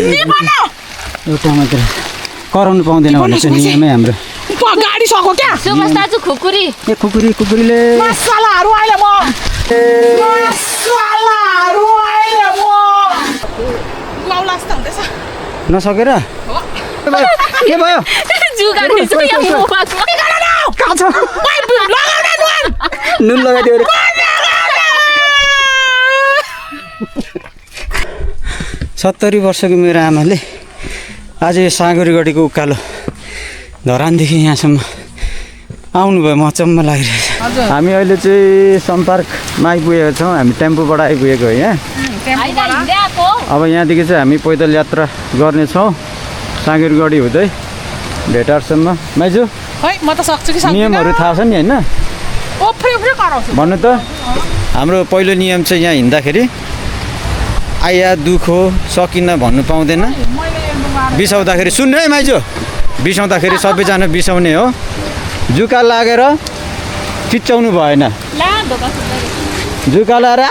एउटा मात्र कराउनु पाउँदैन भन्ने चाहिँ नियमै हाम्रो गाडी सको क्या सुभाष दाजु खुकुरी ए खुकुरीले मसलाहरु अहिले म लौलास त हुँदैछ नसकेर के भयो जुगाडी छ यहाँ मोबाइलमा कहाँ छ नुन लगाइदियो रे 70 वर्षको मेरो आमाले आज यो सागरगढीको उकालो धरानदेखि यहाँसम्म आउनुभयो म अचम्म लागिरहेछ हामी अहिले चाहिँ सम्पर्कमा आइपुगेका छौँ हामी टेम्पोबाट आइपुगेको हो यहाँ अब यहाँदेखि चाहिँ हामी पैदल यात्रा गर्नेछौँ सागरगढी हुँदै भेटारसम्म माइजू म त सक्छु कि नियमहरू थाहा छ नि होइन भन्नु त हाम्रो पहिलो नियम चाहिँ यहाँ हिँड्दाखेरि आया दुख हो सकिन भन्नु पाउँदैन बिसाउँदाखेरि सुन्नु है माइजू बिसाउँदाखेरि सबैजना बिसाउने हो जुका लागेर चिच्याउनु भएन जुका लगाएर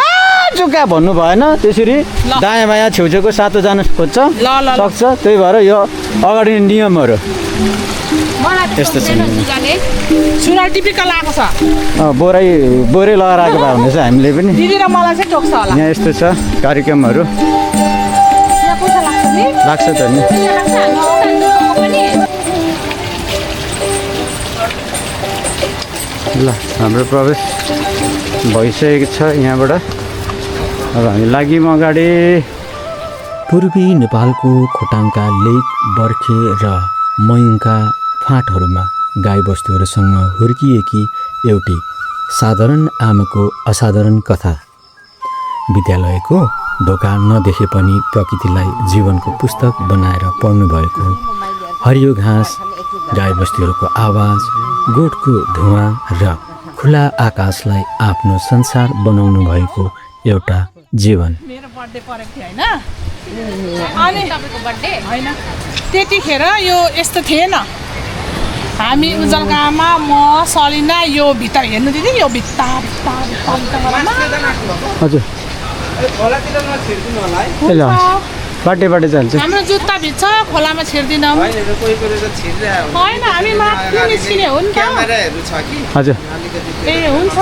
जुका भन्नु भएन त्यसरी दायाँ बायाँ छेउछेउको सातो जानु खोज्छ सक्छ त्यही भएर यो अगाडि नियमहरू यस्तो छ सुनार टिपिकल आएको छ बोरै लगाएर आएको भए हुनेछ हामीले पनि दिदी र मलाई चाहिँ टोक्छ होला यहाँ यस्तो छ कार्यक्रमहरू लाग्छ त नि ल हाम्रो प्रवेश भइसकेको छ यहाँबाट अब हामी लाग्यौँ अगाडि पूर्वी नेपालको खोटाङका लेक बर्खे र मयुङका फाँटहरूमा गाईबस्तुहरूसँग हुर्किएकी एउटी साधारण आमाको असाधारण कथा विद्यालयको ढोका नदेखे पनि प्रकृतिलाई जीवनको पुस्तक बनाएर पढ्नुभएको हरियो घाँस गाईबस्तुहरूको आवाज गोठको धुवाँ र खुला आकाशलाई आफ्नो संसार बनाउनु भएको एउटा जीवन मेरो बर्थडे परेको थियो हैन अनि तपाईको बर्थडे हैन त्यतिखेर यो यस्तो थिएन हामी उज्जवलका आमा म सलिना यो भित्र हेर्नु दिदी यो भित्ता हजुर ल बाटे जान्छ हाम्रो जुत्ता भित्र खोलामा छिर्दिनौँ होइन हामी माथि निस्किने हो नि त हजुर ए हुन्छ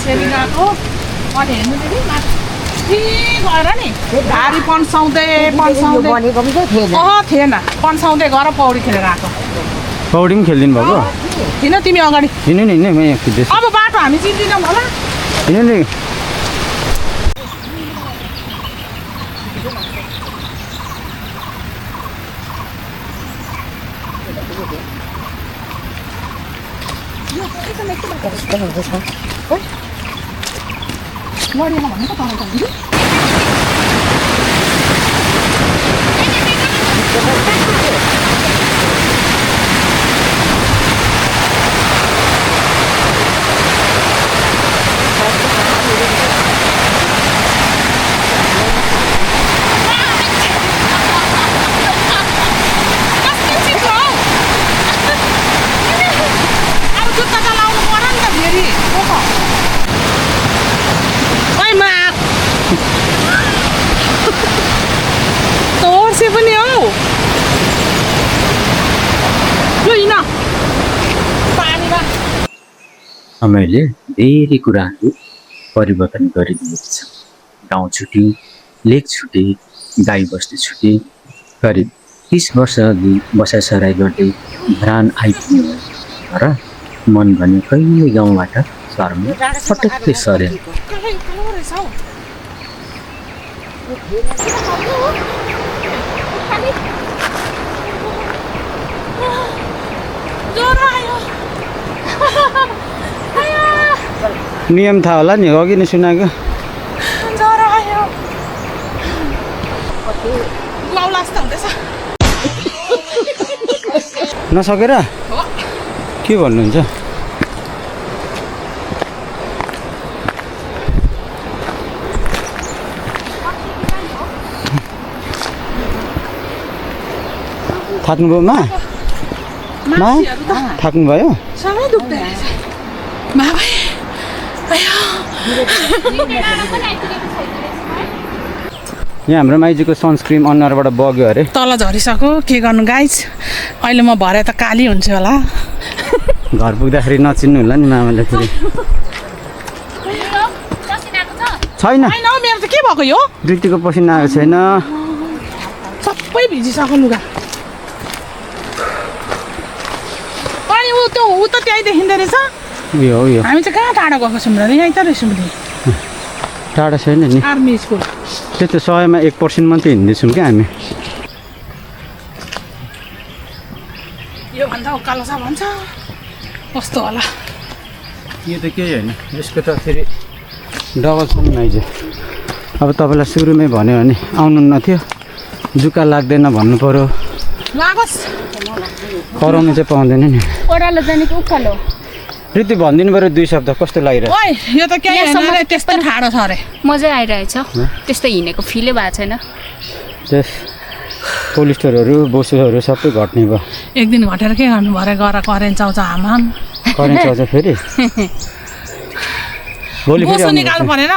सेलिनाको अनि हेर्नु दिदी माथि गएर नि भारी पन्साउँदै थिएन पन्साउँदै गएर पौडी खेलेर आएको पौडी पनि खेलिदिनु भएको किन तिमी अगाडि हिँड्नु नि म यहाँ कुद्दैछु अब बाटो हामी चिन्दिनौँ होला हिँड्नु नि लडेन भनेको तपाईँ समयले धेरै कुराहरू परिवर्तन गरिदिएको छ गाउँ छुट्टी लेक छुट्टी गाई बस्ती छुट्टी करिब 30 वर्ष अघि बसाइसराई गर्दै धरान आइपुग्यो र मन भने कहिले गाउँबाट शहरमा पटक्कै सरे नियम थाहा होला नि अघि नै सुनाएको नसकेर के भन्नुहुन्छ थाक्नुभयो मा थाक्नुभयो यहाँ हाम्रो माइजूको सनस्क्रिन अनुहारबाट बग्यो अरे तल झरिसक्यो के गर्नु गाइज अहिले म भरे त काली हुन्छु होला घर पुग्दाखेरि नचिन्नु होला नि मामाले फेरि छैन होइन हौ, मेरो त के भएको यो ऋतिको पसिना आएको छैन सबै भिजिसक्यो लुगा अनि ऊ त त्यहीँ देखिँदो रहेछ उयो हो यो हामी चाहिँ कहाँ टाढो गएको छौँ र यहीँ त रहेछौँ नि टाढा छैन नि आर्मी स्कुल त्यो त 100मा 1% मात्रै हिँड्दैछौँ क्या हामी योभन्दा उकालो छ भन्छ कस्तो होला यो त केही होइन यसको त फेरि डबल छ नि माइजू अब तपाईँलाई सुरुमै भन्यो भने आउनु नथ्यो जुका लाग्दैन भन्नु पऱ्यो लागोस् कराउनु चाहिँ पाउँदैन नि ओह्रालो जाने कि उकालो ऋतु भनिदिनु पऱ्यो 2 शब्द कस्तो लागिरहेको ओइ यो त केही होइन रे, त्यस्तो ठाडो छ अरे मजै आइरहेछ त्यस्तो हिँडेको फिलै भएको छैन त्यस पोलिस्टरहरू बोसोहरू सबै घट्ने भयो एक दिन घटेर के गर्नु भरे गएर करेन्ट चाउँछ हामान करेन्ट चल्छ फेरि भोलि फेरि बोसो आउनु निकाल्नु परेन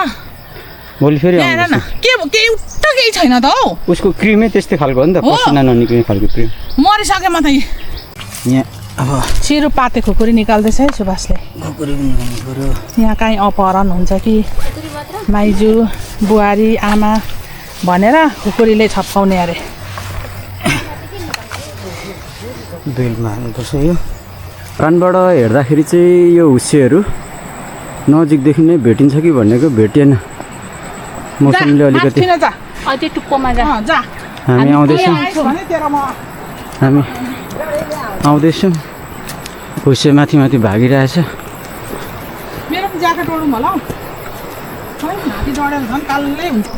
भोलि फेरि यहाँ हेर न आउनु के एउटा केही छैन त हौ उसको क्रिमै त्यस्तै खालको हो नि त हो। पसिना ननिक्लिने खालको क्रिम मरिसकेमा त यहाँ अब छिरो पाते खुकुरी निकाल्दैछ है सुभाषले खुकुरी पनि गर्नु पऱ्यो यहाँ काहीँ अपहरण हुन्छ कि माइजू बुहारी आमा भनेर खुकुरीले छप्काउने अरे दुईमा हाल्नुपर्छ यो कानबाट हेर्दाखेरि चाहिँ यो हुस्सेहरू नजिकदेखि नै भेटिन्छ कि भनेको भेटिएन मौसमले अलिकति जा त्यो टुप्पोमा जा जा हामी आउँदैछौँ भने तेरोमा हामी आउँदैछौँ हुस्से माथि माथि भागिरहेछ मेरो पनि ज्याकेट ओढौँ होला हौ खै माथि डढेर झन् कालै हुन्छ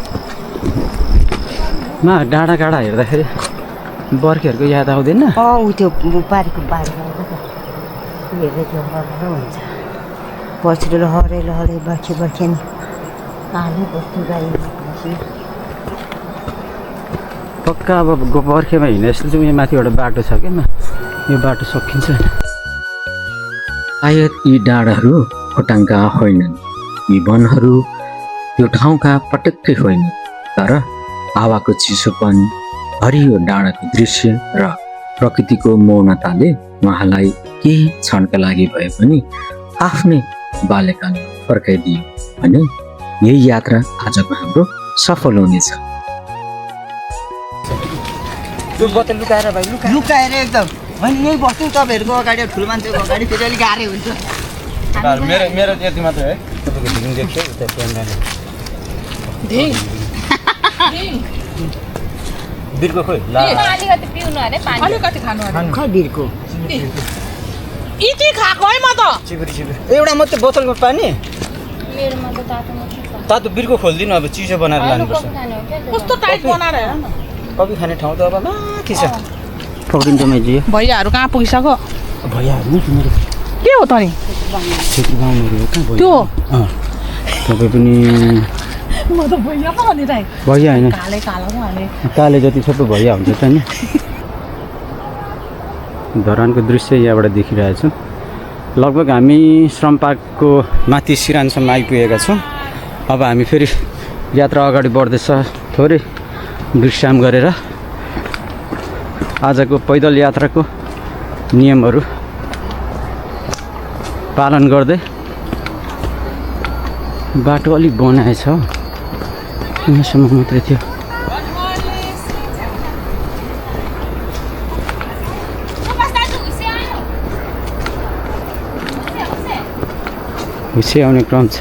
मा डाँडा काँडा हेर्दाखेरि बर्खेहरूको याद आउँदैन ऊ त्यो बारीको बारीमा हेर्दै त्यो हरेर हुन्छ पछि लहरे लहरे बर्खे बर्खे नि हाल्नु बस्नु गाई पक्का अब बर्खेमा हिँडे जस्तो चाहिँ यहाँ माथिबाट बाटो छ क्या यो बाटो सकिन्छ सायद यी डाँडाहरू खोटाङका होइनन् यी वनहरू त्यो ठाउँका पटक्कै होइन तर हावाको चिसोपन हरियो डाँडाको दृश्य र प्रकृतिको मौनताले उहाँलाई केही क्षणका लागि भए पनि आफ्नै बाल्यकालमा फर्काइदियो भने यही यात्रा आजको हाम्रो सफल हुनेछ त्यो बोतल लुकाएर भाइ लुकाएर एकदम होइन यहीँ बस्नु तपाईँहरूको अगाडि ठुलो मान्छेको अगाडि फेरि अलिक गाह्रै हुन्छ मेरो मेरो यति मात्रै है तपाईँको ढिङ देख्छ उता क्यामेराले बिर्को खोइ ला अलिकति पिउनु अरे पानी अलिकति खानु अरे खै बिर्को इति खाएको है म त चिबुरी एउटा मात्रै बोतलमा पानी मेरोमा त तातो मात्रै छ तातो बिर्को खोलिदिनु अब चिसो बनाएर लानुपर्छ खाने हो क्या कस्तो टाइट बनाएर हेर न कफी खाने ठाउँ त अब माथि छ पक्रिन्छ मैले भैयाहरू कहाँ पुगिसक्यो भइहाल्यो नि तिमीहरू के हो त नि छेत्री बाहुनहरू हो कहाँ भयो त्यो तपाईँ पनि म त भैया पो भनिरहेँ भइया होइन कालै कालो पो भने काले जति सबै भइया हुन्छ त नि धरानको दृश्य यहाँबाट देखिरहेछौँ लगभग हामी श्रम पार्कको माथि सिरानसम्म आइपुगेका छौँ अब हामी फेरि यात्रा अगाडि बढ्दैछ थोरै विश्राम गरेर आजको पैदल यात्राको नियमहरू पालन गर्दै बाटो अलिक बनाएछ यहाँसम्म मात्रै थियो हुस्से आउने क्रम छ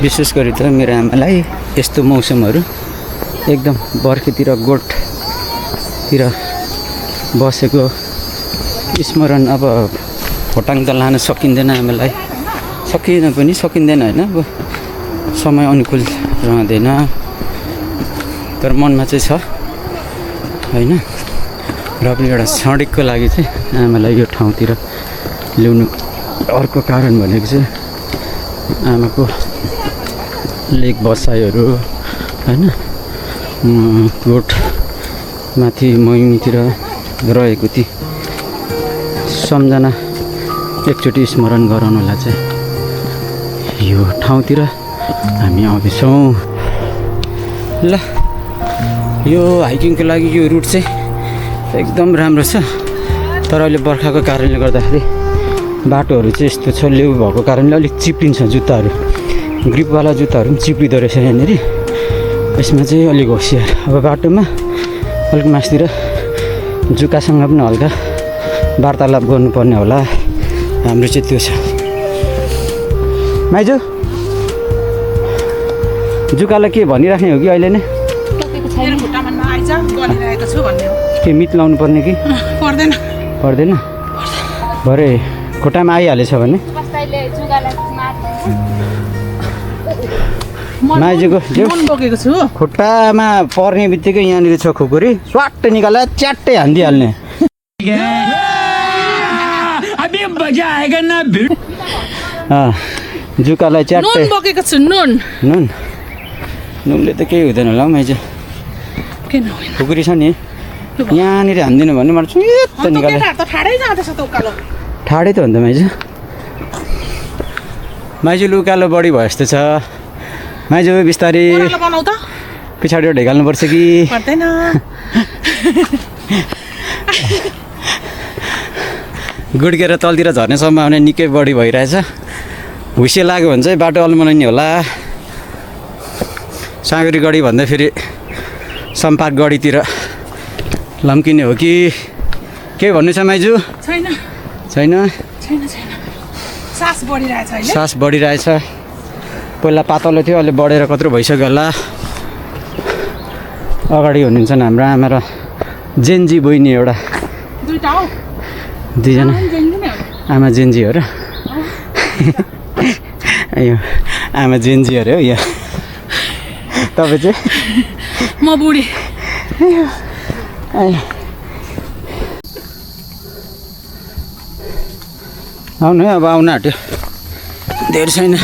विशेष गरी त मेरो आमालाई यस्तो मौसमहरू एकदम बर्खेतिर गोठतिर बसेको स्मरण अब खोटाङ त लान सकिँदैन आमालाई सकिँदैन होइन अब समय अनुकूल रहँदैन तर मनमा चाहिँ छ होइन र पनि एउटा क्षणिकको लागि चाहिँ आमालाई यो ठाउँतिर ल्याउनु अर्को कारण भनेको चाहिँ आमाको लेक बसाइहरू होइन गोठ माथि मैमीतिर रहेको ती सम्झना एकचोटि स्मरण गराउनलाई चाहिँ यो ठाउँतिर हामी आउँदैछौँ ल यो हाइकिङको लागि यो रुट चाहिँ एकदम राम्रो छ तर अहिले बर्खाको कारणले गर्दाखेरि बाटोहरू चाहिँ यस्तो छ लेउ भएको कारणले अलिक चिप्लिन्छ जुत्ताहरू ग्रिपवाला जुत्ताहरू पनि चिप्लिँदो रहेछ यहाँनिर यसमा चाहिँ अलिक होसियार अब बाटोमा अलिक मासतिर जुकासँग पनि हल्का वार्तालाप गर्नुपर्ने होला हाम्रो चाहिँ त्यो छ माइजू जुकालाई के भनिराख्ने हो कि अहिले नै मेरो खुट्टामा नआइज गलिरहेको छु भन्ने हो के मित लाउनु पर्ने कि पर्दैन पर्दैन भरे खुट्टामा आइहालेछ भने माइजूको मन बोकेको छु खुट्टामा पर्ने बित्तिकै यहाँनिर छ खुकुरी स्वाट्ट निकालेर च्याट्टै हानिदिइहाल्ने जुकालाई च्याट्टै नुन बोकेको छु नुन नुनले त केही हुँदैन होला हौ माइजू किन होइन खुकुरी छ नि यहाँनिर हानिदिनु भने मलाई चुत्त निकालेर त ठाडै जाँदैछ त उकालो ठाडै त हो नि त माइजू माइजू उकालो बढी भयो जस्तो छ माइजू बिस्तारै ओह्रालो बनाऊ त पछाडि ढेकाल्नुपर्छ कि पर्दैन गुड्केर तलतिर झर्ने सम्भावना निकै बढी भइरहेछ हुसे लाग्यो भने चाहिँ बाटो अल्मलाउने होला साँगुरी गढी भन्दा फेरि सम्पाद गढीतिर लम्किने हो कि के भन्नु छ माइजू छैन छैन छैन छैन सास बढिरहेछ अहिले सास बढिरहेछ पहिला पातलो थियो अहिले बढेर कत्रो भइसक्यो होला अगाडि हुनुहुन्छ हाम्रो आमा र जेन्जी बहिनी एउटा दुईटा हौ दुईजना आमा जेन्जी हो र यो आमा जेन्जी अरे हो यो तपाईँ चाहिँ म बुढी आउनु है अब आउन आँट्यो धेरै छैन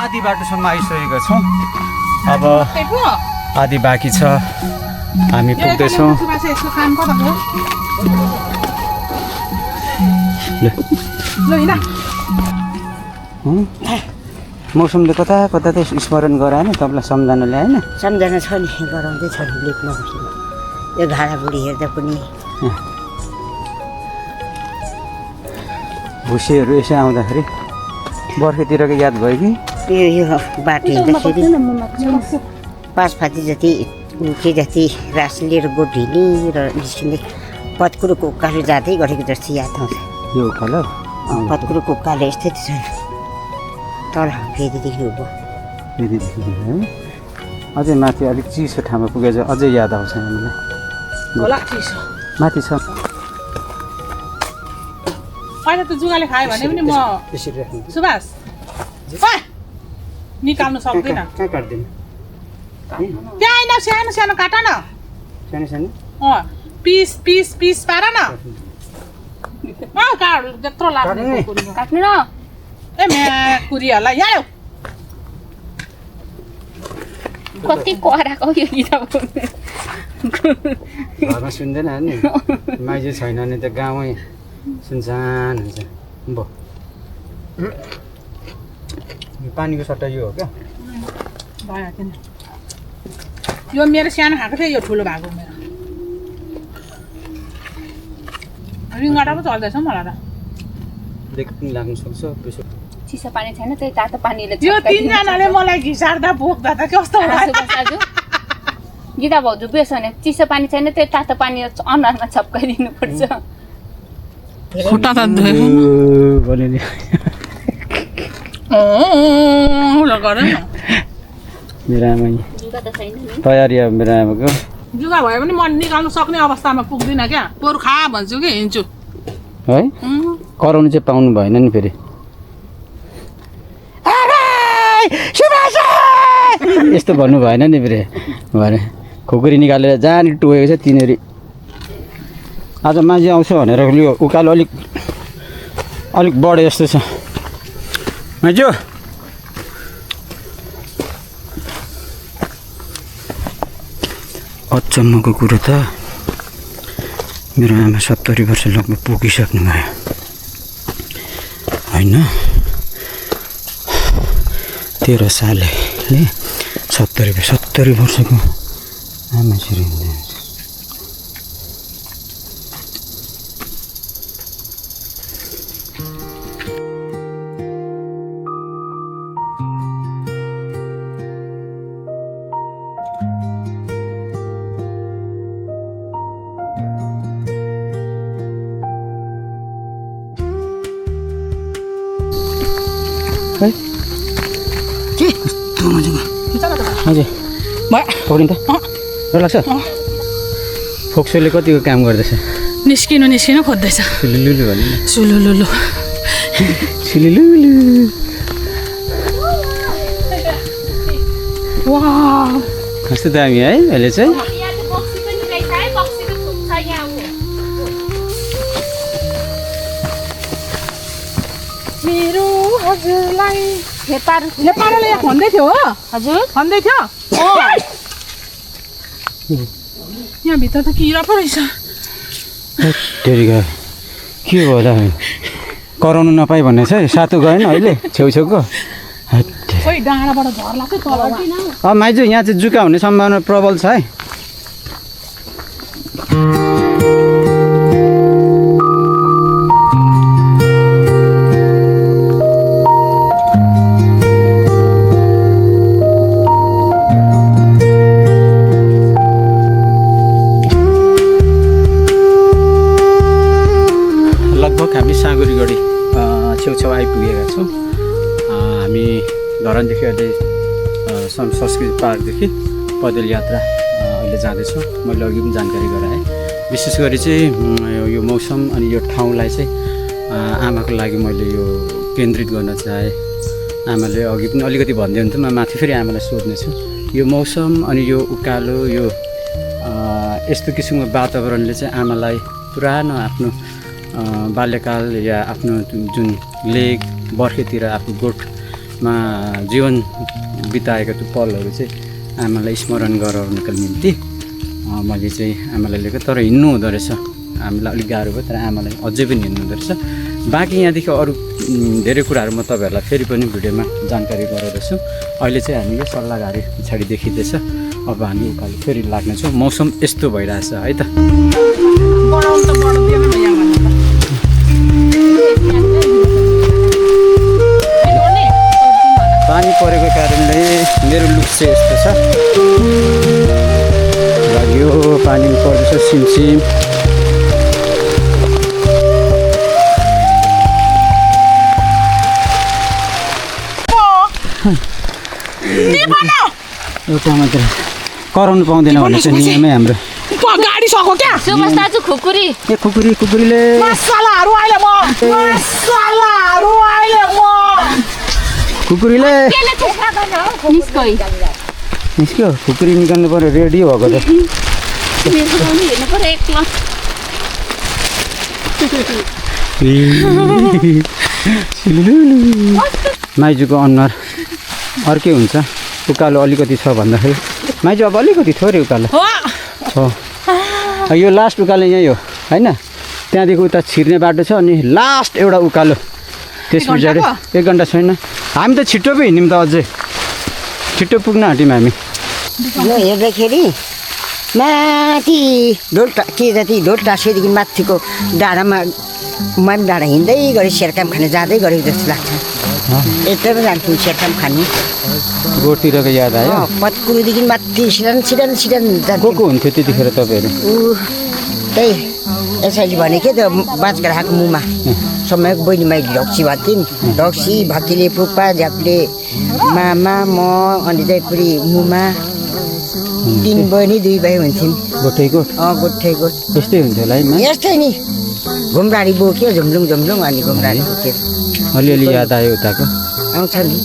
आधी बाटोसम्म आइसकेको छौँ अब आधी बाँकी छ हामी पुग्दैछौँ मौसमले कता कता त स्मरण गराएन तपाईँलाई सम्झना ल्याएन सम्झना छ नि गराउँदै छ नि लेख्न बस्नु यो घाँडाबुढी हेर्दा पनि भुसेहरू यसो आउँदाखेरि बर्खेतिरको याद भयो कि यो बाटो हिँड्दाखेरि पाँच फाती जति के जति रास लिएर गोभिनी र निस्किँदै पत्कुरोको उकालो जाँदै गरेको जस्तो याद आउँछ यो उकालो पत्कुरोको उकालो यस्तै छ तर फेरिदेखि उँभो फेरिदेखि है अझै माथि अलिक चिसो ठाउँमा पुगेछ अझै याद आउँछ हामीलाई होला चिसो माथि छ पहिला त जुगाले खायो भने पनि म त्यसरी राख्नु सुभाष निकाल्नु सक्दैन कहाँ काट्दिनु त्यहाँ आइन सानो सानो काट न सानो सानो पिस पिस पिस पार न काट त्यत्रो लाग्ने काट्नु न ए म्या कुरीहरूलाई यहाँ कति कराएको यो गीत घरमा सुन्दैन नि माइजू छैन भने त गाउँै सुनसान हुन्छ भयो पानीको सट्टा यो हो क्या भयो किन यो मेरो सानो खाएको थियो यो ठुलो भएको मेरो रिङ्गटा पो चल्दैछ मलाई त देख पनि लाग्नु सक्छ त्यसो चिसो पानी छैन त्यही तातो पानीले यो तिनजनाले मलाई घिसार्दा बोक्दा त कस्तो दाजु गीता भाउजू बेस भने चिसो पानी छैन त्यही तातो पानी अनुहारमा छप्काइदिनु पर्छ खुट्टा त भने नि मेरो आमा तयारी अब मेरो आमाको जुगा भयो भने म निकाल्नु सक्ने अवस्थामा पुग्दिनँ क्या बरु खा भन्छु कि हिँड्छु है कराउनु चाहिँ पाउनु भएन नि फेरि यस्तो भन्नु भएन नि फेरि भरे खुकुरी निकालेर जहाँनिर टोकेको छ तिनीहरू आज माझी आउँछ भनेर यो उकालो अलिक बढे जस्तो छ माइजू अचम्मको कुरो त मेरो आमा 70 वर्ष लगभग पुगिसक्नु भयो होइन 13 सालले 70 वर्षको आमा छिरी हुनुहुन्छ के कस्तो मजाको खिचा न त हजुर भयो पक्रिन्छ डर लाग्छ फोक्सोले कतिको काम गर्दैछ निस्किनु खोज्दैछ सुलुलुलु भन्नु न सुलुलुलु सुलुलुलु वाह कस्तो दामी है अहिले चाहिँ यहाँ चाहिँ बक्सी पनि रहेछ है बक्सीको थुक छ यहाँ हो मेरो हजुरलाई नेपाल नेपालले यहाँ भन्दै थियो हो हजुर भन्दै थियो यहाँ भित्र त किरा पो रहेछ टेरिका के भयो होला कराउनु नपाई भन्ने छ है सातो गएन अहिले छेउछेउको खोइ डाँडाबाट झर्ला चाहिँ तल माइजू यहाँ चाहिँ जुका हुने सम्भावना प्रबल छ है हामी साँगुरीगढी छेउछेउ आइपुगेका छौँ हामी धरानदेखि अहिले संस्कृति पार्कदेखि पैदल यात्रा अहिले जाँदैछौँ मैले अघि पनि जानकारी गराएँ विशेष गरी चाहिँ यो मौसम अनि यो ठाउँलाई चाहिँ आमाको लागि मैले यो केन्द्रित गर्न चाहेँ आमाले अघि पनि अलिकति भन्दै हुन्थ्यो म माथि फेरि आमालाई सोध्नेछु यो मौसम अनि यो उकालो यो यस्तो किसिमको वातावरणले चाहिँ आमालाई पुरानो आफ्नो बाल्यकाल या आफ्नो जुन लेक बर्खेतिर आफ्नो गोठमा जीवन बिताएको त्यो पलहरू चाहिँ आमालाई स्मरण गराउनको निम्ति मैले चाहिँ आमालाई लिएको तर हिँड्नु हुँदो रहेछ हामीलाई अलिक गाह्रो भयो तर आमालाई अझै पनि हिँड्नु हुँदो रहेछ बाँकी यहाँदेखि अरू धेरै कुराहरू म तपाईँहरूलाई फेरि पनि भिडियोमा जानकारी गराउँदैछु अहिले चाहिँ हामी यो सल्लाहघारी पछाडि देखिँदैछ अब हामी उकालो फेरि लाग्नेछौँ मौसम यस्तो भइरहेछ है त बढाउनु त बढ्दैन नि यहाँ पानी परेको कारणले मेरो लुक चाहिँ यस्तो छ लाग्यो पानी पर्दैछ सिमसिम एउटा मात्र कराउनु पाउँदैन भने चाहिँ नियमै हाम्रो गाडी सको क्या सुभाष दाजु खुकुरी ए खुकुरीले मसलाहरू अहिले म खुकुरीले निस्क्यो खुकुरी निकाल्नु पर्यो रेडी भएको त हेर्नु पर्यो एक्लो माइजूको अनुहार अर्कै हुन्छ उकालो अलिकति छ भन्दाखेरि माइजू अब अलिकति थोरै उकालो छ यो लास्ट उकालो यहीँ हो होइन त्यहाँदेखि उता छिर्ने बाटो छ अनि लास्ट एउटा उकालो त्यस पछाडि 1 घन्टा छैन हामी त छिट्टो पो हिँड्यौँ त अझै छिट्टो पुग्न आँट्यौँ हामी यो हेर्दाखेरि माथि ढोल टाँसेदेखि माथिको डाँडामा माम डाँडा हिँड्दै गरी सेरकाम खाने जाँदै गरेको जस्तो लाग्छ एकदमै जान्थ्यौँ सेरकाम खानु गोठतिरको याद आयो पत्कुरुदेखि माथि सिडन को हुन्थ्यो त्यतिखेर तपाईँहरू त्यही यसैले भनेको त्यो बाँचग्राहको मुमा समयको बहिनी मैले ढक्सी भन्थ्यौँ ढक्सी भक्तीले फुप्पा झ्याप्ले मामा म अनि चाहिँ पुरी मुमा 3 बहिनी 2 भाइ हुन्थ्यौँ गोठै गोठ यस्तै हुन्थ्यो होला है यस्तै नि घुमराडी बोक्यो झुम्लुङ अनि घुमराडी बोक्यो अलिअलि याद आयो उताको आउँछ नि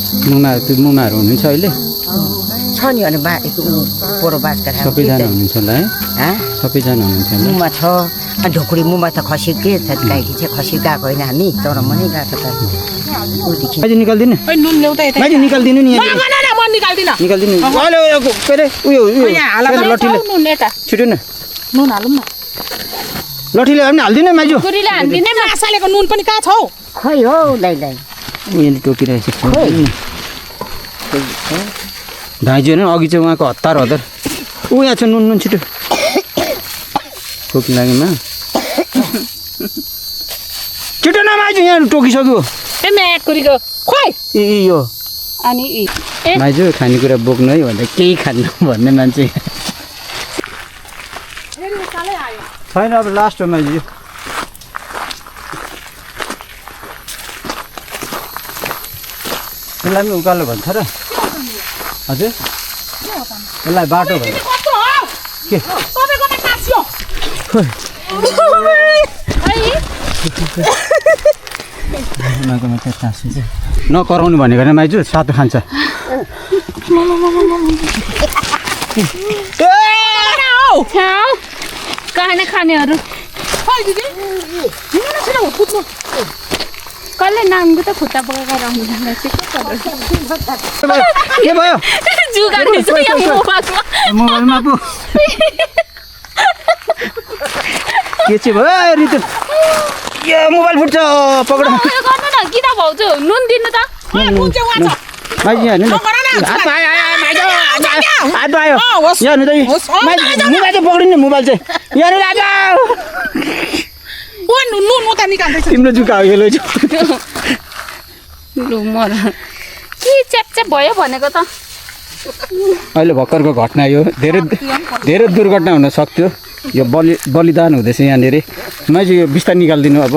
मुमाहरू हुनुहुन्छ अहिले छ नि अनि पोरो बाँसका सबैजना हुनुहुन्छ होला है सबैजना हुनुहुन्छ होला मुमा छ अनि ढोकुरी मुमा त खसीकै छ गाईकी चाहिँ खसी गएको होइन हामी तर मनै गएको त माइजू निकालिदिनु ओइ नुन ल्याउँदा यता माइजू निकालिदिनु नि म निकाल्दिनँ निकालिदिनु अहिले के अरे उयो लट्ठीले नुन यता छिटो न नुन हालौँ न लट्ठीले पनि हालिदिनु माइजू गुरीले हान्दिने मासालेको नुन पनि कहाँ छ हौ खै हो दाइ उयोले टोकिरहेछ दाइजू होइन अघि चाहिँ उहाँको हतार ऊ यहाँ छ नुन छिटो टोकी लागेमा छिटो न माइजू यहाँ टोकिसक्यो ए म्याटकुरीको खोइ यो अनि माइजू खानेकुरा बोक्नु है भन्दा केही खानु भन्ने मान्छे छैन अब लास्ट हो माइजू यसलाई पनि उकालो भन्छ र हजुर यसलाई बाटो भन्छ के नकराउनु भनेको होइन माइजू सातो खान्छ कहाँ खानेहरू कसले नामको त खुट्टा पकाएर आउनु के भयो मोबाइलमा पो के चाहिँ भयो रितु यो मोबाइल फुट्छ पक्ड गर्नु न किन भाउजू नुन दिनु त माइजू यहाँ हेर्नु न हात भयो यहाँ हेर्नु त मोबाइल चाहिँ पक्रिनु मोबाइल चाहिँ यहाँ राजा नुन म त निकाल्दैछु तिम्रो जुका हो यो लैजाऊ लु मर के च्याप भयो भनेको त अहिले भर्खरको घटना यो धेरै दुर्घटना हुन सक्थ्यो यो बलिदान हुँदैछ यहाँनिर माइजू यो बिस्तार निकालिदिनु अब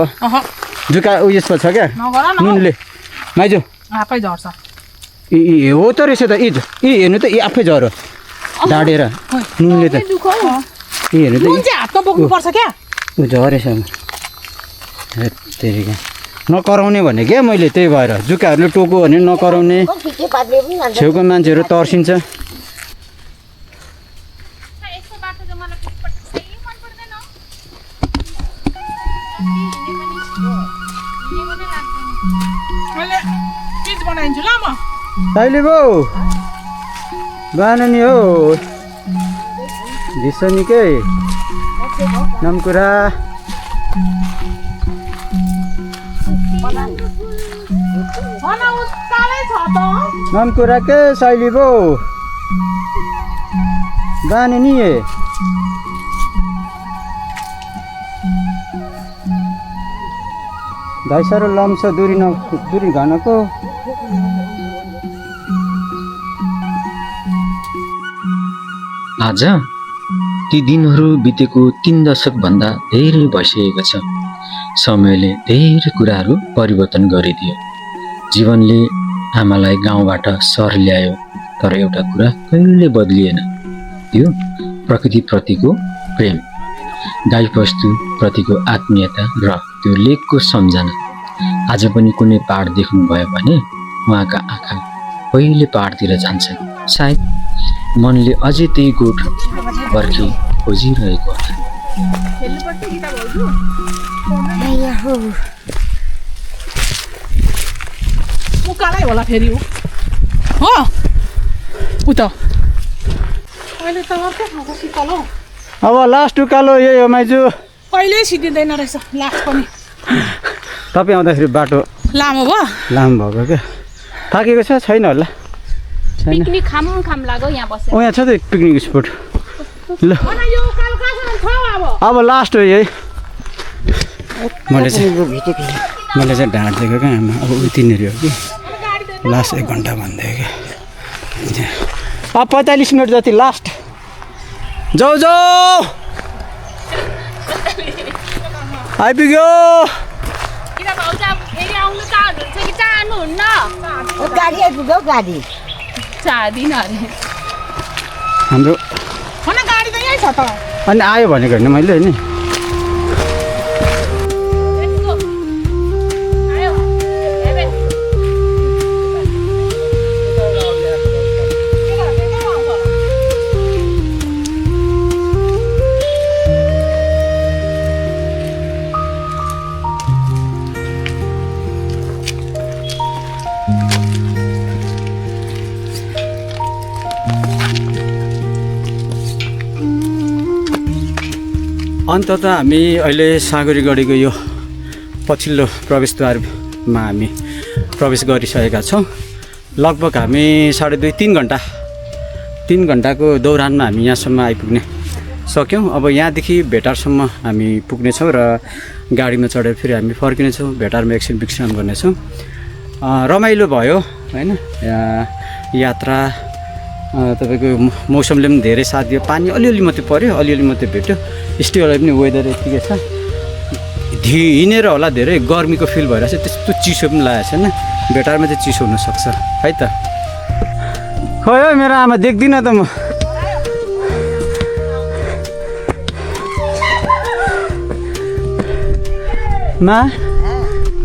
जुका उयस पो छ क्या नुनले माइजू आफै झर्छ ए हो त रहेछ त यी हेर्नु त यी आफै झरो ढाडेर नुनले त यी हेर्नु त नुन चाहिँ हातमा बोक्नुपर्छ क्या ऊ झरेछ त्यही नकराउने भने क्या मैले त्यही भएर जुकाहरूले टोक्यो भने नकराउने छेउको मान्छेहरू तर्सिन्छ मैले पिच बनाइदिन्छु ल म अहिले बाउ बाननी हो धिसो निकै नामकुरा नामकुरा के शैली बो बाननी धाइसारो लम्छ दुरी घनको आज ती दिनहरू बितेको 3 दशकभन्दा धेरै भइसकेको छ। समयले धेरै कुराहरू परिवर्तन गरिदियो। जीवनले आमालाई गाउँबाट सहर ल्यायो, तर एउटा कुरा कहिले बदलिएन, त्यो प्रकृतिप्रतिको प्रेम, गाईवस्तु प्रतिको आत्मीयता र त्यो लेकको सम्झना। आज पनि कुनै पहाड देख्नुभयो भने उहाँका आँखा पहिले पहाडतिर जान्छन्। सायद मनले अझै त्यही गोठ बर्खी खोजिरहेको होला। उकालै होला फेरि हो उ त अहिले त अर्कै खाएको शीतल हौ। अब लास्ट उकालो यही हो माइजू, कहिल्यै सिद्धिँदैन रहेछ लास्ट पनि। तपाईँ आउँदाखेरि बाटो लामो भयो लामो भएको क्या, थाकेको छ छैन होला। पिकनिक खाम लाग्यो यहाँ बसेर। यहाँ छ त पिकनिक स्पोट। ल यो उकालो कहाँसम्म छ अब? अब लास्ट हो यही। मैले चाहिँ ढाँट दिएको क्या आमा, अब तिनीहरू हो कि लास्ट 1 घन्टा भन्दै क्या। अब 45 मिनट जति लास्ट। जाऊ आइपुग्यो। किन भाउजू फेरि आउनु चाहनुहुन्छ कि चाहनुहुन्न? गाडी आइपुग्यो, गाडी चाहदिन अरे। हाम्रो गाडी त यहीँ छ त। अनि आयो भनेको होइन मैले नि। अन्ततः हामी अहिले साँगुरीगढीको यो पछिल्लो प्रवेशद्वारमा हामी प्रवेश गरिसकेका छौँ। लगभग हामी 2.5-3 घन्टाको दौरानमा हामी यहाँसम्म आइपुग्ने सक्यौँ। अब यहाँदेखि भेटारसम्म हामी पुग्नेछौँ र गाडीमा चढेर फेरि हामी फर्किनेछौँ। भेटारमा एकछिन विश्राम गर्नेछौँ। रमाइलो भयो होइन यात्रा। तपाईँको मौसमले पनि धेरै साथ दियो। पानी अलिअलि मात्रै पऱ्यो, अलिअलि मात्रै भेट्यो। स्टिललाई पनि वेदर यतिकै छ। हिँडेर होला धेरै गर्मीको फिल भइरहेको छ, त्यस्तो चिसो पनि लागेको छैन। भेटारमा चाहिँ चिसो हुनसक्छ है त। खोइ हो मेरो आमा देख्दिनँ त म। मा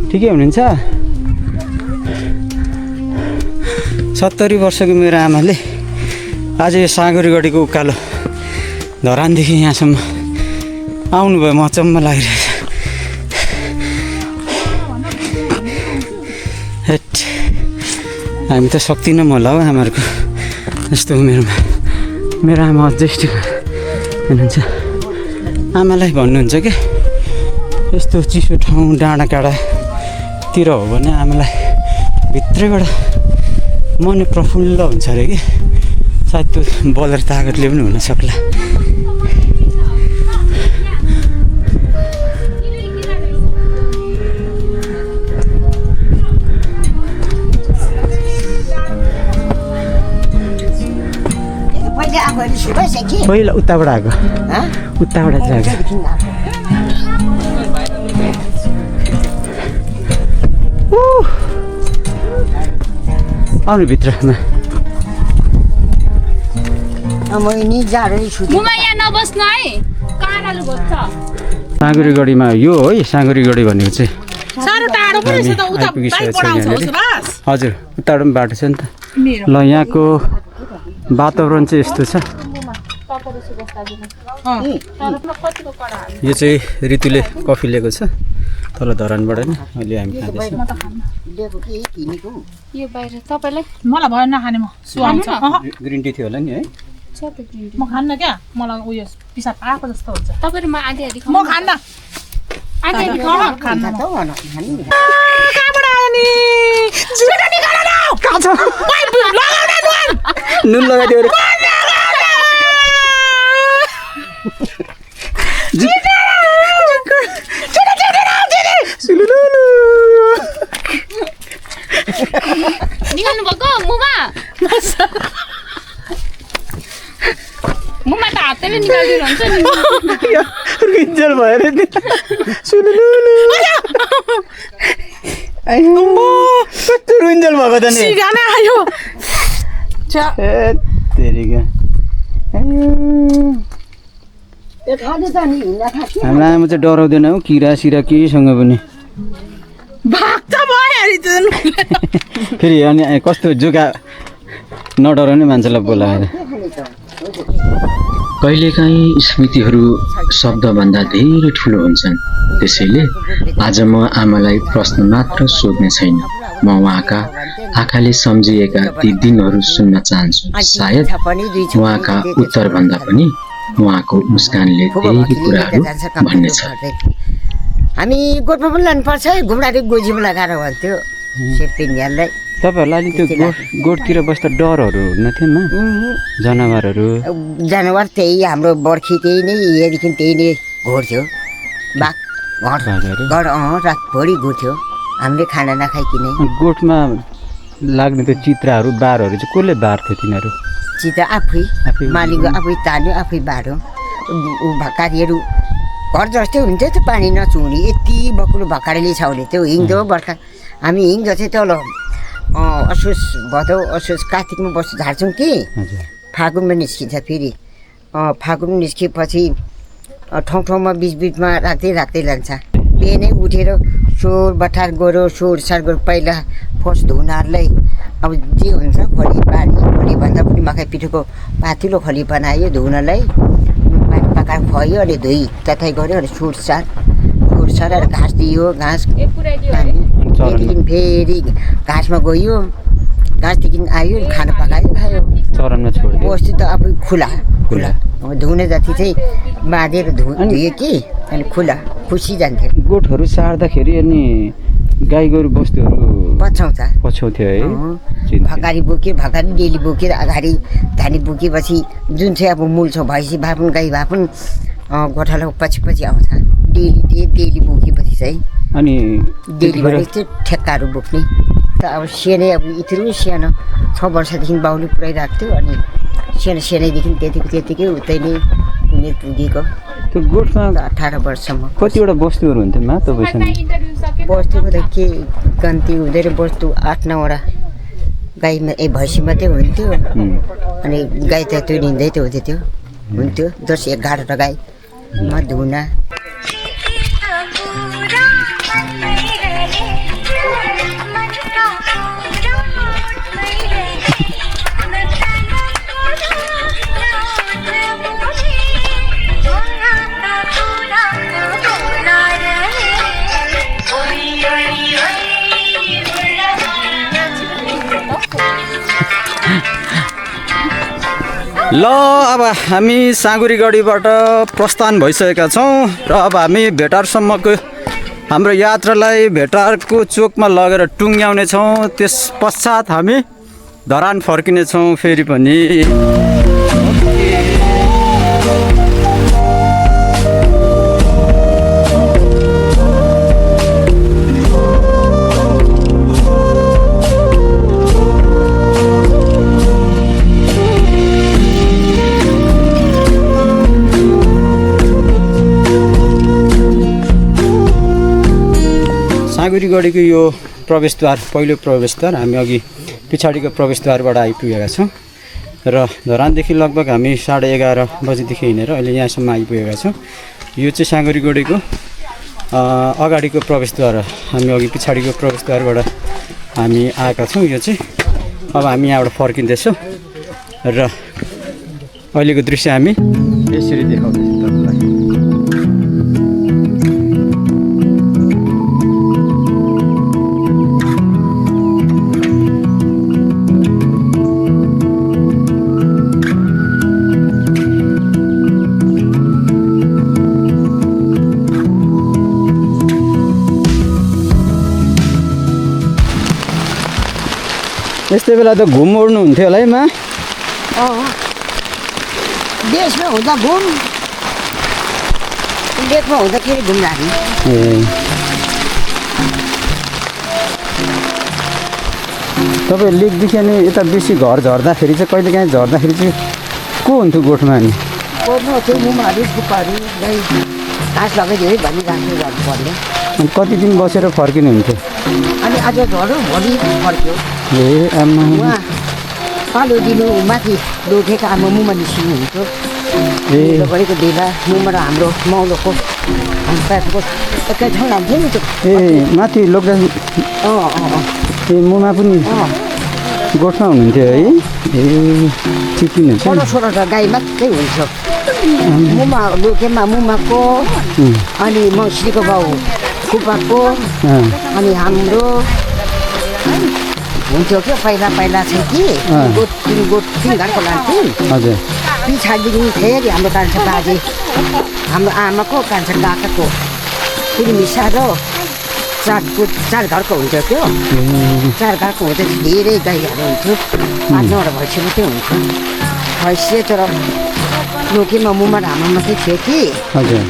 ठिकै हुनुहुन्छ? 70 वर्षको मेरो आमाले आज यो साँगुरीगढीको उकालो धरानदेखि यहाँसम्म आउनुभयो। म अचम्म लागिरहेछ। हेट हामी त सक्दिनँ होला हौ आमाहरूको जस्तो उमेरमा। मेरो आमा अझै हुनुहुन्छ। आमालाई भन्नुहुन्छ कि यस्तो चिसो ठाउँ डाँडा काँडातिर हो भने आमालाई भित्रैबाट मन प्रफुल्ल हुन्छ अरे कि। सायद त्यो बल र तागतले पनि हुनसक्ला। पहिला उताबाट आएको, उताबाट चाहिँ आएको। आउनु भित्रमा। मुमा यहाँ नबस्नु है, काँडाले बस्छ। साँगुरीगढीमा यो हो है, साँगुरीगढी भनेको चाहिँ साह्रो टाढो पो रहेछ त। उता बाइक पढाउँछ सुभाष। हजुर उताबाट पनि बाटो छ नि त। ल यहाँको वातावरण चाहिँ यस्तो छ। यो चाहिँ ऋतुले कफी लिएको छ तल धरानबाट नि। अहिले हामी खाँदैछौँ। यो बाहिर तपाईँलाई मलाई भएन नखाने। म सुहाउँछ। ग्रिन टी थियो होला नि है। म खान्न क्या, मलाई उयो पिसाब आएको जस्तो हुन्छ। तपाईँहरू म आधी आधी म खान्न। खान्न कहाँबाट आयो नि? कहाँ छ? नुन लगाइदियो अरे। निकाल्नु भएको मुमा मुमा त हातले निकालिदिनुहुन्छ नि। रुन्जेल भएर कस्तो रुन्जेल भएको त नि। सिगानै आयो। हाम्रो आमा चाहिँ डराउँदैन हौ किरा सिरा केहीसँग पनि। भाग्छ भयो फेरि अनि कस्तो जोगा नडराउने मान्छेलाई बोलाएर। कहिलेकाहीँ स्मृतिहरू शब्दभन्दा धेरै ठुलो हुन्छन्। त्यसैले आज म आमालाई प्रश्न मात्र सोध्ने छैन, म उहाँका आँखाले सम्झिएका ती दिनहरू सुन्न चाहन्छु। सायद उहाँका उत्तरभन्दा पनि उहाँको मुस्कानले धेरै कुराहरू भन्नेछ। हामी गोठमा पनि लानुपर्छ, घुम्डादेखि गोजीमा लगाएर भन्थ्यो सेप्टेनियरलाई। तपाईँहरूलाई अलिक त्यो गोठतिर बस्दा डरहरू हुन्न थिएन? जनावरहरू जनावर त्यही हाम्रो बर्खी त्यही नै, यहाँदेखि त्यही नै घोड्थ्यो। बाघ घर रातभरि घुर्थ्यो हामीले खाना नखाइकिनै। गोठमा लाग्ने त्यो चित्राहरू बारहरू चाहिँ कसले बार्थ्यो तिनीहरू? चित्र आफै मालिकको आफै तान्यो आफै बाँड्यो। ऊ भकारीहरू घर जस्तै हुन्छ त्यो पानी नचुहुने यति बकुलो भकारीले छाउने त्यो हिउँदो बर्खा। हामी हिउँदो चाहिँ तल असोज भदौ असोज कार्तिकमा बस्छु झार्छौँ कि फागुनमा निस्किन्छ। फेरि फागुन निस्केपछि ठाउँ ठाउँमा बिचबिचमा राख्दै लान्छ। बिहानै उठेर सोहोर बटार गऱ्यो, सोहोर सार गऱ्यो। पहिला फर्स्ट धुनाहरूलाई अब जे हुन्छ खली पानी, खलीभन्दा पनि मकै पिठोको पातिलो खली बनायो धुनलाई। पानी पकाएर खुवायो, अनि धोइ तथाइ गऱ्यो, अनि सोहोर सार र घाँस दियो। घाँस त्यहाँदेखि फेरि घाँसमा गयो घाँसदेखि आयो खाना पकायो खायो चरनमा छोड्यो बस्ती त अब खुला धुने जति चाहिँ बाँधेर धुयो कि अनि खुला खुसी जान्थ्यो गोठहरू सार्दाखेरि अनि गाई गोरु बस्तुहरू पछाउँछ पछ्याउँथ्यो है भकारी बोक्यो भकारी डेली बोकेर अगाडि धानी बोकेपछि जुन चाहिँ अब मूल छ भैँसी भए पनि गाई भए पनि गोठालो पछि पछि आउँछ डेली बोकेपछि चाहिँ अनि डेली भने चाहिँ ठेक्काहरू बोक्ने त अब सानै अब यत्रो सानो 6 वर्षदेखि बाउले पुऱ्याइरहेको थियो अनि सानैदेखि त्यतिकै उतै नै उमेर पुगेको त्यो गोठमा 18 वर्षसम्म कतिवटा वस्तुहरू हुन्थ्यो मा तपाईँसँग बस्तुको त के गन्ती हुँदैन बस्तु 8-9 वटा गाईमा भैँसी मात्रै हुन्थ्यो अनि गाई त त्यो हिँड्दै त्यो हुन्थ्यो 10-11 गाईमा धुना ल अब हामी साँगुरीगढीबाट प्रस्थान भइसकेका छौँ र अब हामी भेटारसम्मको हाम्रो यात्रालाई भेटारको चोकमा लगेर टुङ्ग्याउनेछौँ त्यस पश्चात हामी धरान फर्किनेछौँ फेरि पनि साँगुरीगढीको यो प्रवेशद्वार पहिलो प्रवेशद्वार हामी अघि पछाडिको प्रवेशद्वारबाट आइपुगेका छौँ र धरानदेखि लगभग हामी 11:30 बजीदेखि हिँडेर अहिले यहाँसम्म आइपुगेका छौँ यो चाहिँ साँगुरीगढीको अगाडिको प्रवेशद्वार हामी अघि पछाडिको प्रवेशद्वारबाट हामी आएका छौँ यो चाहिँ अब हामी यहाँबाट फर्किँदैछौँ र अहिलेको दृश्य हामी यसरी देखाउँदैछौँ तपाईँलाई यस्तै बेला त घुम उड्नु हुन्थ्यो होला है मा देशमा हुँदा घुम लेकमा हुँदाखेरि घुम लाग्ने तपाईँ लेकदेखि अनि यता बेसी घर झर्दाखेरि चाहिँ कहिले काहीँ झर्दाखेरि चाहिँ को हुन्थ्यो गोठमा अनि गोठमा त्यो मुमाहरू थुक्पाहरू गाई घाँस लगाइदियो भन्ने राख्नु गर्नु पर्ने अनि कति दिन बसेर फर्किनुहुन्थ्यो अनि आज झऱ्यो भोलि फर्क्यो ए आमा उहाँ पालो दिनु माथि लोठेको आमा मुमा निस्किनु हुन्थ्यो गरेको बेला मुमा र हाम्रो मौलोको हाम्रो एकै ठाउँ लाग्थ्यो नि त्यो ए माथि लोक्दा ए मुमा पनि गोठमा हुनुहुन्थ्यो है ए चिकिनुहुन्छ छोरा त गाई मात्रै हुन्छ मुमा लोकेमा मुमाको अनि मौसीको बाउ फुपाको अनि हाम्रो हुन्थ्यो क्या पहिला चाहिँ कि गोठ 3 घरको लान्थ्यौँ हजुर पछाडिदेखि फेरि हाम्रो कान्छा बाजे हाम्रो आमाको कान्छा काकाको फेरि मिसाएर 4 घरको हुन्थ्यो त्यो 4 घरको हुँदा धेरै गाईहरू हुन्थ्यो 5-9 भैँसी मात्रै हुन्थ्यो भैँसी तर लोकेमा मुमा र हाम्रो मात्रै थियो कि हजुर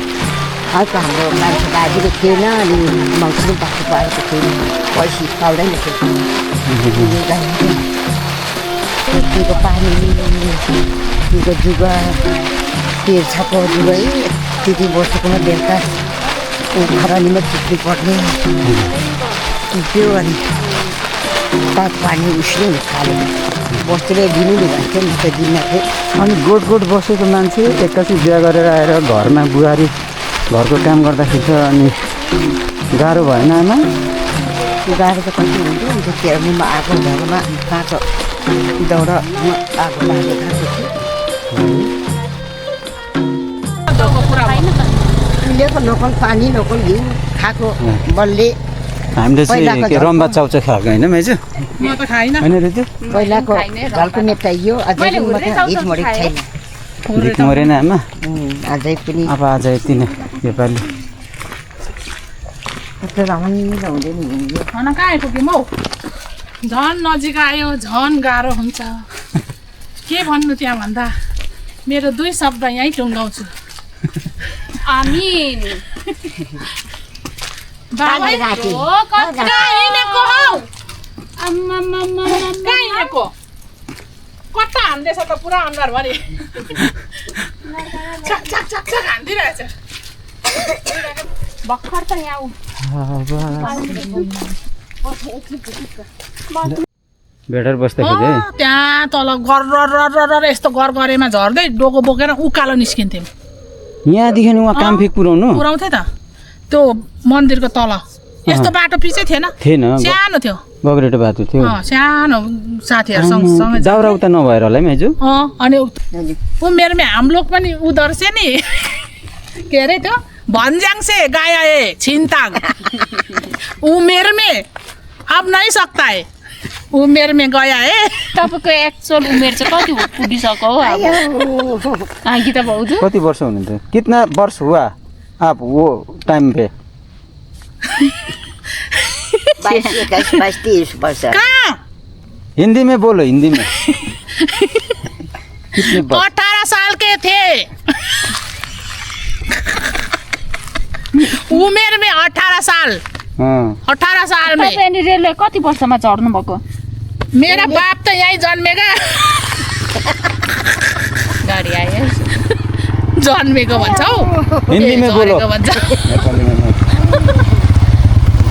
अर्को हाम्रो कान्छा बाजेको थिएन अनि मौसम पाएको पाएको थिएन भैँसी पाउँदैन थियो त्यो पानी त्यो जुगा तिर्छाको जुगा त्यति बसेकोमा बेलुका खरानीमा टिप्नु पर्ने टिप्यो अनि पानी उस्ने खाले बस्तीले दिनु नि भन्थ्यो नि त दिनमा थियो अनि गोठ बसेको मान्छे एक्कासी बिहा गरेर आएर घरमा बुहारी घरको काम गर्दाखेरि त अनि गाह्रो भएन आमा गाह्रो त कति हुन्थ्यो अन्त तेह्रमा आगो घरमा काँचो दाउरामा आगो लागेको थियो लोकल पानी लोकल घिउ खाएको बलले हामीले चाहिँ के रम्बा चाउचा खाएको होइन माइजू म त खाइनँ होइन रितु पहिलाको झल्को नेप्टा यो अझै मैले पनि हुर्रे हिट चाउचाउ मरेको खाएँ। छैन ढिक मरेन आमा अझै पनि अब आज यति नै योपालि कस्तो रमाइलो हुँदैन नि यो खाना कहाँ आइपुग्यौँ हौ झन् नजिक आयो झन् गाह्रो हुन्छ के भन्नु त्यहाँ भन्दा मेरो 2 शब्द यहीँ टुङ्गाउँछु आमिन बाबै राति ओ कता कहाँ हिँडेको हौ आम्मामामा कहाँ हिँडेको कता हान्दैछ त पुरा अनुहारभरि छक छक छक छक हान्दिरहेछ भर्खर त यहाँ भेटर बस्दाखेरि त्यहाँ तल गर यस्तो गरेमा झर्दै डोको बोकेर उकालो निस्किन्थ्यौँ यहाँदेखि उहाँ कामफी पुऱ्याउनु पुऱ्याउँथेँ त त्यो मन्दिरको तल यस्तो बाटो पिछे थिएन थिएन सानो थियो बगरेटो बाटो थियो सानो साथीहरूसँग सँगै दाउरा उता नभएर होला है माइजू अनि ऊ मेरोमा हम लोग पनि उधर से नि के अरे त्यो भन्ज्याङ से गया है छिन्ताङ उमेर में अब नहीं सकता है उमेर में गया है तपाईँको एक्चुअल उमेर चाहिँ कति पुगिसक्यो हो अब गीता भाउजू कति वर्ष हुनुहुन्थ्यो कितना वर्ष हुआ आप वो टाइम पे 22, 21, 22, 23 वर्ष कहाँ हिंदी में बोलो हिंदी में कितने वर्ष 18 साल के थे उमेर में 18 साल हाँ 18 साल में तपाईँ अनि रेलवे कति वर्षमा चढ्नु भएको मेरा बाप त यहीँ जन्मेका गाडी आयो जन्मेको भन्छ हौ हिंदी में बोलो झरेको भन्छ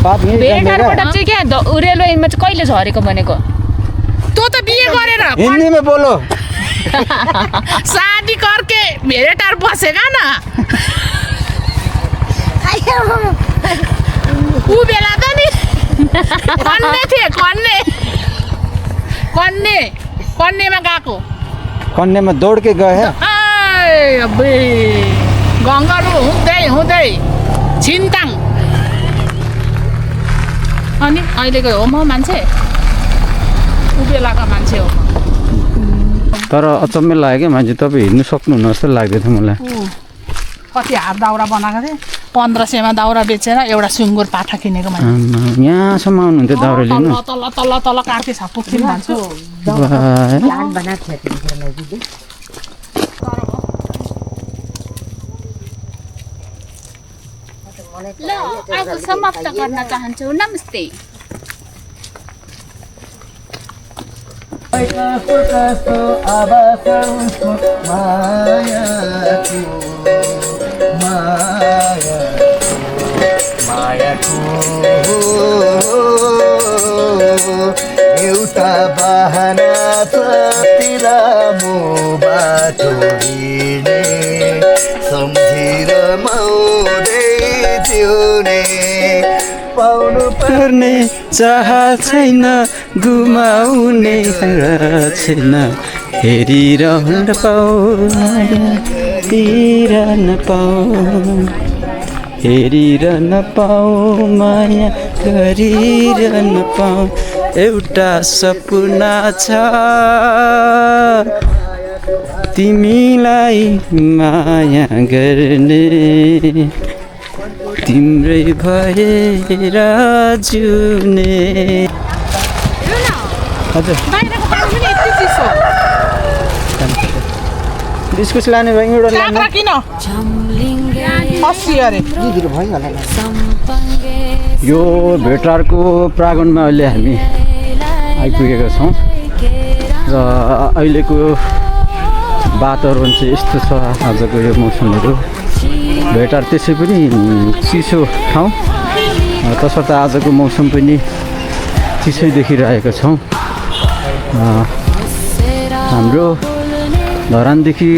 बाप यहीं जन्मेगा भेटारबाट चाहिँ क्या रेलवेमा चाहिँ कहिले झरेको भनेको तँ त बिहे गरेर हिंदी में बोलो शादी करके भेरेटार बसेगा ना ऊ बेला त नि कन्ने थिए कन्नेमा गएको कन्ने में दौड़ के गए हैं अबे गङ्गारू हुँदै छिन्ताङ अनि अहिलेको हो म मान्छे ऊ बेलाको मान्छे हो तर अचम्मै लाग्यो क्या मान्छे तपाईँ हिँड्नु सक्नुहुन्न जस्तो लाग्दै थियो मलाई कति हात दाउरा बनाएको थिएँ 1500मा दाउरा बेचेर एउटा सुँगुर पाठा किनेको मैले आम्मा, यहाँसम्म आउनुहुन्थ्यो दाउरा लिनु तल तल तल काट्दै छ पुग्थ्यौँ भन्छु वाह, प्लान बनाएको थियो त्यतिखेर मैले ल आज समाप्त गर्न चाहन्छु नमस्ते एउटा बहाना तिर मो बाटो हिँड्ने सम्झिर माउदै जिउने पाउनु पर्ने चाह छैन गुमाउने छैन हेरिरहन पाऊ हेरिरहन पाऊ हेरिरहन पाऊ माया गरिरहन पाऊ एउटा सपना छ तिमीलाई माया गर्ने तिम्रै भएर जिउने हजुर बाहिरको पानी पनि यति चिसो इस्कुस लाने भयो एउटा लाने काँक्रा किन 80 अरे दिदीहरू भयो होला नि। यो भेटरारको प्राङ्गणमा अहिले हामी आइपुगेका छौँ र अहिलेको वातावरण चाहिँ यस्तो छ आजको यो मौसमहरू भेटार त्यसै पनि चिसो ठाउँ तसर्थ आजको मौसम पनि चिसै देखिरहेका छौँ हाम्रो धरानदेखि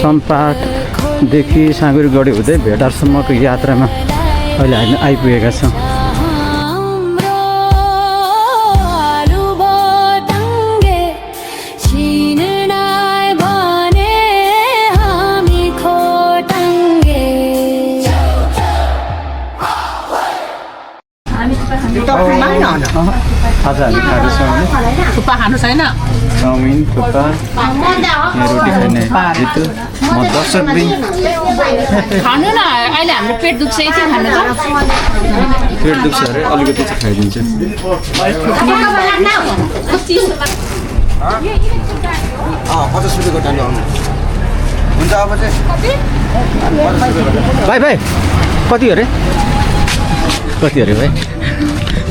सम्पाटदेखि साँगुरीगढी हुँदै भेटारसम्मको यात्रामा अहिले हामी आइपुगेका छौँ आज हामी खाँदैछौँ भने थुक्पा खानु छैन चाउमिन थुक्पा यहाँ रोटी खाने जितु म 10 रुपियाँ खानु न अहिले हाम्रो पेट दुख्छ एकछिन खानु त पेट दुख्छ अरे अलिकति चाहिँ खाइदिन्छु हुन्छ अब चाहिँ भाइ भाइ कति अरे भाइ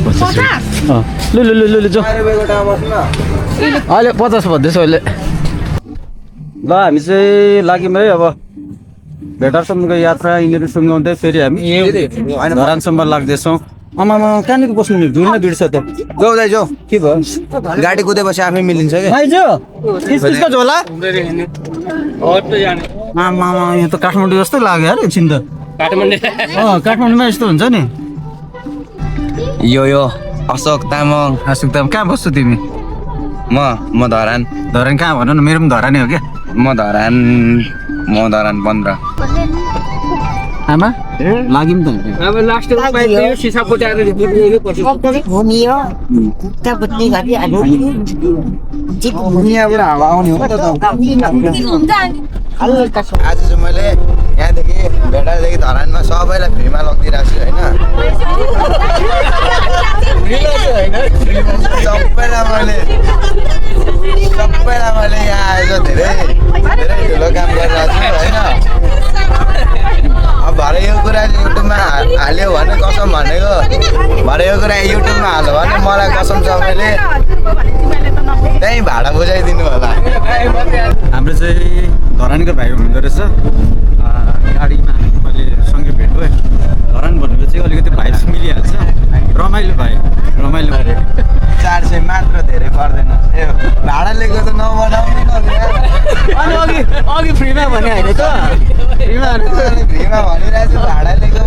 50 लु लु लु लु जाऊ अहिले 50 भन्दैछ अहिले ल हामी चाहिँ लाग्यौँ है अब भेटारसम्मको यात्रा यिनीहरू सुँगाउँदै फेरि हामी धरानसम्म लाग्दैछौँ आमामा कहाँनिर बस्नु नि ढुल्न बिर्छ त जाऊ दाइ जाऊ के भयो गाडी कुदेपछि आफै मिलिन्छ कि आइजो किसको झोला आमामा यो त काठमाडौँ जस्तो लाग्यो यार एकछिन त काठमाडौँमा यस्तो हुन्छ नि यो अशोक तामाङ कहाँ बस्छौ तिमी म धरान कहाँ भन न मेरो पनि धरानै हो क्या म धरान 15 आमा लाग्यौँ त अब लास्ट सिसा कोटाएर घुमियो कुट्टी घाटी आज दुनियाँबाट हावा आउने हो त आज चाहिँ मैले यहाँदेखि भेटादेखि धरानमा सबैलाई फ्रीमा लगिदिइरहेको छु होइन सबैलाई मैले यहाँ आएर धेरै ठुलो काम गरिरहेको छु होइन अब भरे यो कुरा युट्युबमा हाल्यो भने कसम भनेको भरे यो कुरा युट्युबमा हाल्यो भने मलाई कसम छ मैले त्यहीँ भाडा बुझाइदिनु होला हाम्रो चाहिँ धरानको भाइ हुनुहुँदो रहेछ गाडीमा मैले सँगै भेट भएँ धरान भनेपछि अलिकति भाइब्स मिलिहाल्छ रमाइलो 400 मात्र धेरै पर्दैन ए भाडा लिएको त नबनाउने अनि अघि फ्रीमा भने होइन त फ्रीमा भनिरहेको छु भाडा लिएको